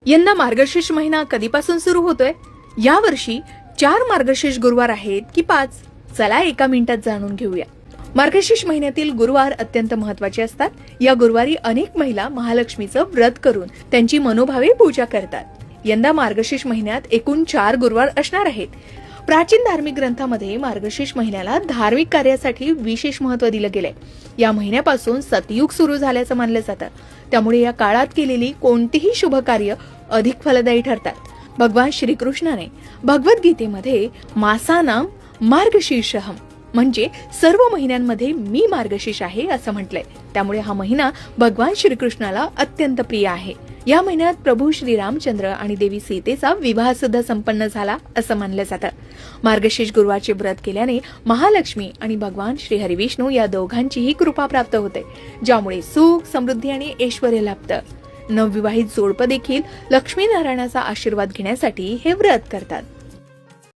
यंदा मार्गशीर्ष महिना कधीपासून सुरू होतोय? या वर्षी 4 मार्गशीर्ष गुरुवार आहेत की 5? चला एका मिनिटात जाणून घेऊया. मार्गशीर्ष महिन्यातील गुरुवार अत्यंत महत्त्वाचे असतात. या गुरुवारी अनेक महिला महालक्ष्मीचं व्रत करून त्यांची मनोभावे पूजा करतात. यंदा मार्गशीर्ष महिन्यात एकूण 4 गुरुवार असणार आहेत. प्राचीन धार्मिक ग्रंथामध्ये मार्गशीर्ष महिन्याला धार्मिक कार्यासाठी विशेष महत्त्व दिलं गेलंय. या महिन्यापासून सतयुग सुरू झाल्याचं मानलं जातं. त्यामुळे या काळात केलेली कोणतीही शुभ कार्य अधिक फलदायी ठरतात. भगवान श्रीकृष्णाने भगवद्गीतेमध्ये मासानाम मार्गशीर्षहम म्हणजे सर्व महिन्यांमध्ये मी मार्गशीर्ष आहे असं म्हटलंय. त्यामुळे हा महिना भगवान श्रीकृष्णाला अत्यंत प्रिय आहे. या महिन्यात प्रभू श्री रामचंद्र आणि देवी सीतेचा विवाह सुद्धा संपन्न झाला असं मानलं जातं. मार्गशीर्ष गुरुवारचे व्रत केल्याने महालक्ष्मी आणि भगवान श्री हरिविष्णू या दोघांचीही कृपा प्राप्त होते, ज्यामुळे सुख, समृद्धी आणि ऐश्वर्य लाभतं. नवविवाहित जोडपं देखील लक्ष्मीनारायणाचा आशीर्वाद घेण्यासाठी हे व्रत करतात.